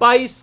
22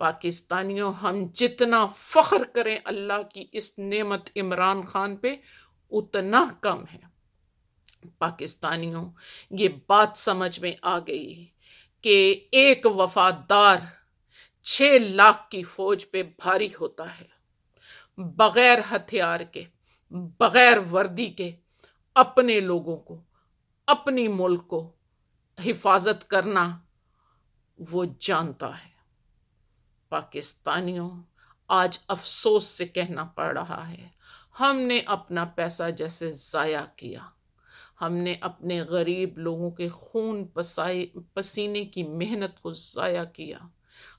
پاکستانیوں، ہم جتنا فخر کریں اللہ کی اس نعمت عمران خان پہ اتنا کم ہے۔ پاکستانیوں، یہ بات سمجھ میں آ گئی کہ ایک وفادار 6 لاکھ کی فوج پہ بھاری ہوتا ہے۔ بغیر ہتھیار کے، بغیر وردی کے اپنے لوگوں کو، اپنی ملک کو حفاظت کرنا وہ جانتا ہے۔ پاکستانیوں، آج افسوس سے کہنا پڑ رہا ہے، ہم نے اپنا پیسہ جیسے ضائع کیا، ہم نے اپنے غریب لوگوں کے خون پسینے کی محنت کو ضائع کیا،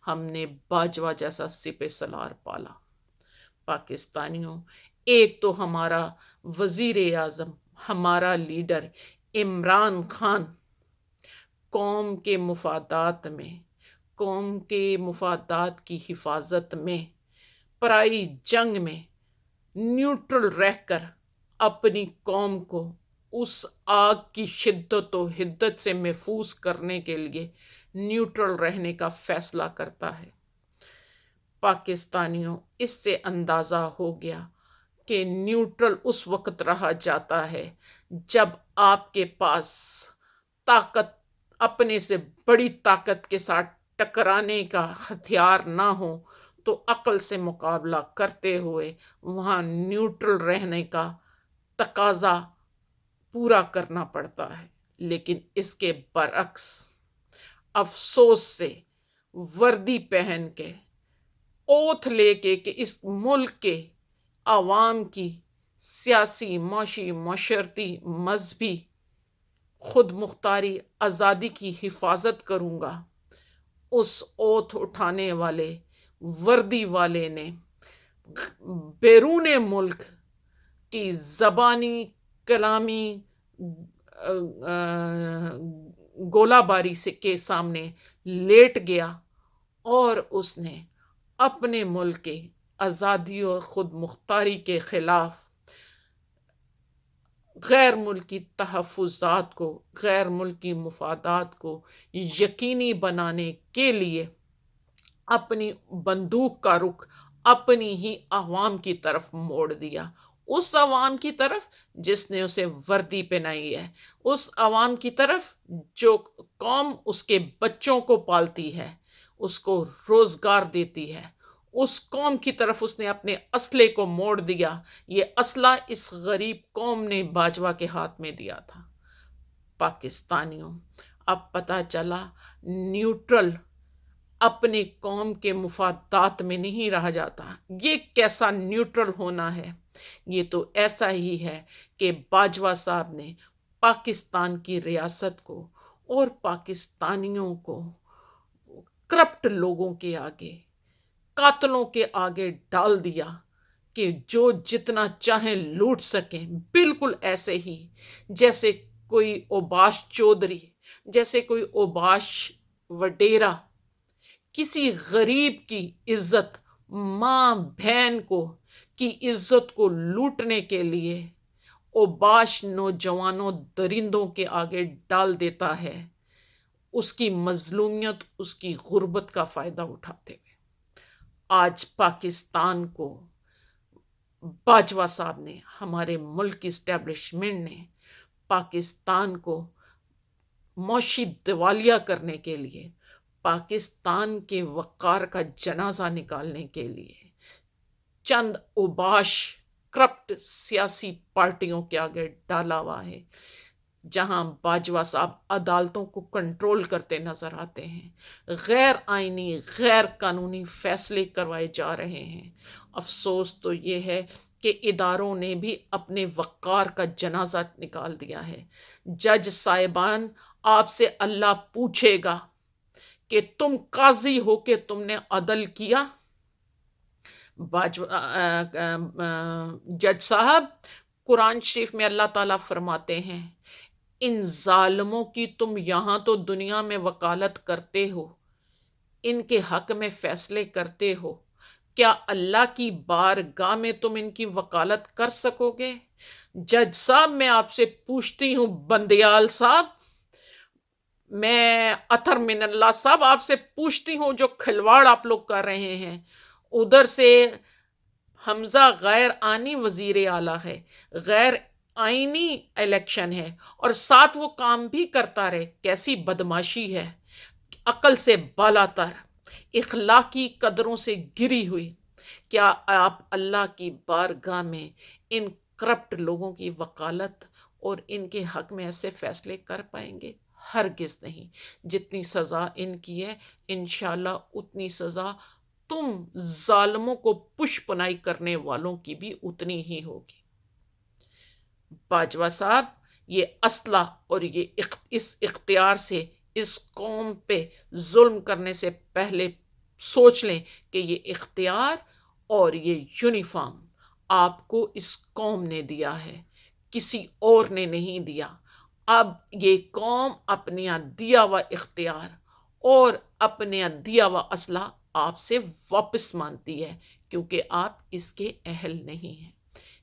ہم نے باجوہ جیسا سپہ سالار پالا۔ پاکستانیوں، ایک تو ہمارا وزیر اعظم، ہمارا لیڈر عمران خان قوم کے مفادات میں، قوم کے مفادات کی حفاظت میں، پرائی جنگ میں نیوٹرل رہ کر اپنی قوم کو اس آگ کی شدت و حدت سے محفوظ کرنے کے لیے نیوٹرل رہنے کا فیصلہ کرتا ہے۔ پاکستانیوں، اس سے اندازہ ہو گیا کہ نیوٹرل اس وقت رہا جاتا ہے جب آپ کے پاس طاقت، اپنے سے بڑی طاقت کے ساتھ ٹکرانے کا ہتھیار نہ ہو تو عقل سے مقابلہ کرتے ہوئے وہاں نیوٹرل رہنے کا تقاضا پورا کرنا پڑتا ہے۔ لیکن اس کے برعکس افسوس سے وردی پہن کے، اوتھ لے کے کہ اس ملک کے عوام کی سیاسی، معاشی، معاشرتی، مذہبی خود مختاری آزادی کی حفاظت کروں گا، اس اوتھ اٹھانے والے وردی والے نے بیرون ملک کی زبانی، کلامی گولہ باری کے سامنے لیٹ گیا اور اس نے اپنے ملک کے آزادی اور خود مختاری کے خلاف غیر ملکی تحفظات کو، غیر ملکی مفادات کو یقینی بنانے کے لیے اپنی بندوق کا رخ اپنی ہی عوام کی طرف موڑ دیا، اس عوام کی طرف جس نے اسے وردی پہنائی ہے، اس عوام کی طرف جو قوم اس کے بچوں کو پالتی ہے، اس کو روزگار دیتی ہے، اس قوم کی طرف اس نے اپنے اسلحے کو موڑ دیا۔ یہ اسلحہ اس غریب قوم نے باجوہ کے ہاتھ میں دیا تھا۔ پاکستانیوں، اب پتہ چلا نیوٹرل اپنی قوم کے مفادات میں نہیں رہا جاتا۔ یہ کیسا نیوٹرل ہونا ہے؟ یہ تو ایسا ہی ہے کہ باجوہ صاحب نے پاکستان کی ریاست کو اور پاکستانیوں کو کرپٹ لوگوں کے آگے، قاتلوں کے آگے ڈال دیا کہ جو جتنا چاہیں لوٹ سکیں، بالکل ایسے ہی جیسے کوئی اوباش چودھری، جیسے کوئی اوباش وڈیرا کسی غریب کی عزت، ماں بہن کی عزت کو لوٹنے کے لیے اوباش نوجوانوں، درندوں کے آگے ڈال دیتا ہے، اس کی مظلومیت، اس کی غربت کا فائدہ اٹھاتے ہوئے۔ آج پاکستان کو باجوہ صاحب نے، ہمارے ملک کی اسٹیبلشمنٹ نے پاکستان کو معاشی دیوالیہ کرنے کے لیے، پاکستان کے وقار کا جنازہ نکالنے کے لیے چند اوباش کرپٹ سیاسی پارٹیوں کے آگے ڈالا ہوا ہے، جہاں باجوہ صاحب عدالتوں کو کنٹرول کرتے نظر آتے ہیں، غیر آئینی، غیر قانونی فیصلے کروائے جا رہے ہیں۔ افسوس تو یہ ہے کہ اداروں نے بھی اپنے وقار کا جنازہ نکال دیا ہے۔ جج صاحبان، آپ سے اللہ پوچھے گا کہ تم قاضی ہو کہ تم نے عدل کیا؟ جج صاحب، قرآن شریف میں اللہ تعالیٰ فرماتے ہیں، ان ظالموں کی تم یہاں تو دنیا میں وکالت کرتے ہو، ان کے حق میں فیصلے کرتے ہو، کیا اللہ کی بارگاہ میں تم ان کی وکالت کر سکو گے؟ جج صاحب، میں آپ سے پوچھتی ہوں، بندیال صاحب، میں اطہر من اللہ صاحب آپ سے پوچھتی ہوں، جو کھلواڑ آپ لوگ کر رہے ہیں، ادھر سے حمزہ غیر آئینی وزیر اعلیٰ ہے، غیر آئینی الیکشن ہے، اور ساتھ وہ کام بھی کرتا رہے، کیسی بدماشی ہے، عقل سے بالا تر، اخلاقی قدروں سے گری ہوئی۔ کیا آپ اللہ کی بارگاہ میں ان کرپٹ لوگوں کی وکالت اور ان کے حق میں ایسے فیصلے کر پائیں گے؟ ہرگز نہیں۔ جتنی سزا ان کی ہے، انشاءاللہ اتنی سزا تم ظالموں کو پش پنائی کرنے والوں کی بھی اتنی ہی ہوگی۔ باجوہ صاحب، یہ اسلحہ اور اس اختیار سے اس قوم پہ ظلم کرنے سے پہلے سوچ لیں کہ یہ اختیار اور یہ یونیفارم آپ کو اس قوم نے دیا ہے، کسی اور نے نہیں دیا۔ اب یہ قوم اپنے یہاں دیا ہوا اختیار اور اپنے یہاں دیا ہوا اسلحہ آپ سے واپس مانگتی ہے، کیونکہ آپ اس کے اہل نہیں ہیں۔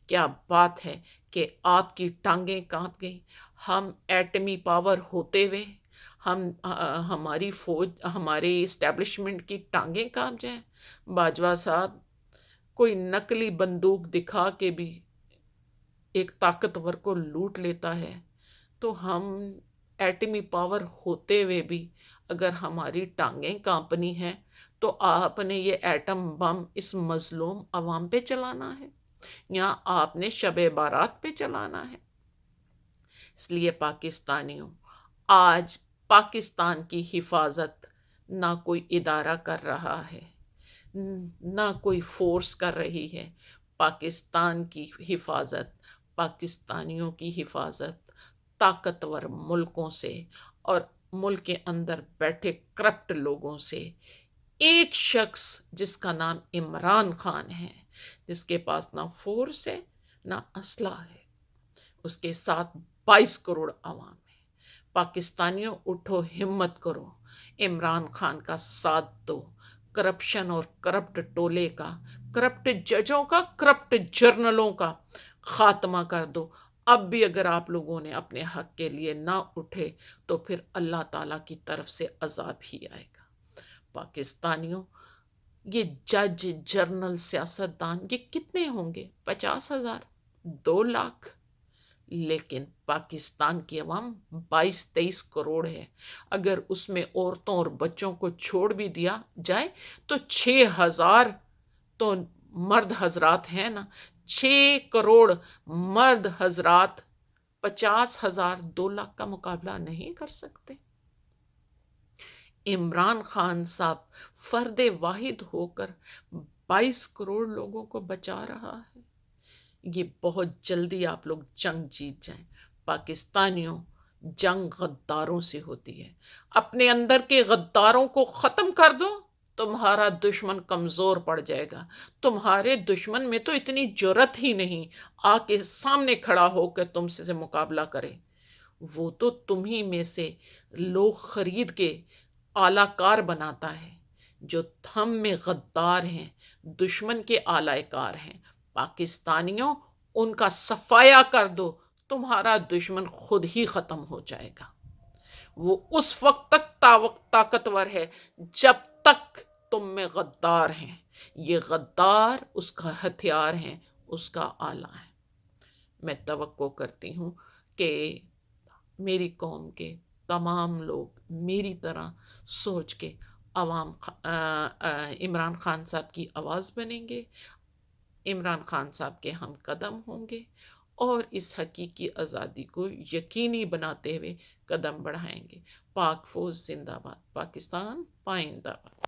کیا بات ہے کہ آپ کی ٹانگیں کانپ گئی۔ ہم ایٹمی پاور ہوتے ہوئے ہماری فوج، ہمارے اسٹیبلشمنٹ کی ٹانگیں کانپ جائیں؟ باجوہ صاحب، کوئی نقلی بندوق دکھا کے بھی ایک طاقتور کو لوٹ لیتا ہے، تو ہم ایٹمی پاور ہوتے ہوئے بھی اگر ہماری ٹانگیں کانپنی ہیں تو آپ نے یہ ایٹم بم اس مظلوم عوام پہ چلانا ہے یا آپ نے شب بارات پہ چلانا ہے؟ اس لیے پاکستانیوں، آج پاکستان کی حفاظت نہ کوئی ادارہ کر رہا ہے، نہ کوئی فورس کر رہی ہے۔ پاکستان کی حفاظت، پاکستانیوں کی حفاظت طاقتور ملکوں سے اور ملک کے اندر بیٹھے کرپٹ لوگوں سے، ایک شخص جس کا نام عمران خان ہے، جس کے پاس نہ فورس ہے نہ اسلحہ ہے، اس کے ساتھ 22 کروڑ عوام ہے۔ پاکستانیوں، اٹھو، ہمت کرو، عمران خان کا ساتھ دو، کرپشن اور کرپٹ ٹولے کا، کرپٹ ججوں کا، کرپٹ جرنلوں کا خاتمہ کر دو۔ اب بھی اگر آپ لوگوں نے اپنے حق کے لیے نہ اٹھے تو پھر اللہ تعالیٰ کی طرف سے عذاب ہی آئے گا۔ پاکستانیوں، یہ جج، جرنل، سیاستدان، یہ کتنے ہوں گے؟ 50,000، 2 لاکھ؟ لیکن پاکستان کی عوام 22-23 کروڑ ہے۔ اگر اس میں عورتوں اور بچوں کو چھوڑ بھی دیا جائے تو 6,000 تو مرد حضرات ہیں نا۔ 6 کروڑ مرد حضرات 50,000، 2 لاکھ کا مقابلہ نہیں کر سکتے۔ عمران خان صاحب فرد واحد ہو کر 22 کروڑ لوگوں کو بچا رہا ہے۔ یہ بہت جلدی آپ لوگ جنگ جیت جائیں۔ پاکستانیوں، جنگ غداروں سے ہوتی ہے۔ اپنے اندر کے غداروں کو ختم کر دو، تمہارا دشمن کمزور پڑ جائے گا۔ تمہارے دشمن میں تو اتنی جرت ہی نہیں آ کے سامنے کھڑا ہو کے تم سے مقابلہ کرے۔ وہ تو تمہیں میں سے لوگ خرید کے اعلی کار بناتا ہے۔ جو ہم میں غدار ہیں، دشمن کے اعلی کار ہیں۔ پاکستانیوں، ان کا صفایا کر دو، تمہارا دشمن خود ہی ختم ہو جائے گا۔ وہ اس وقت تک طاقتور ہے جب تک تم میں غدار ہیں۔ یہ غدار اس کا ہتھیار ہیں، اس کا آلہ ہے۔ میں توقع کرتی ہوں کہ میری قوم کے تمام لوگ میری طرح سوچ کے عمران خان صاحب کی آواز بنیں گے، عمران خان صاحب کے ہم قدم ہوں گے اور اس حقیقی آزادی کو یقینی بناتے ہوئے قدم بڑھائیں گے۔ پاک فوج زندہ باد، پاکستان پائندہ باد۔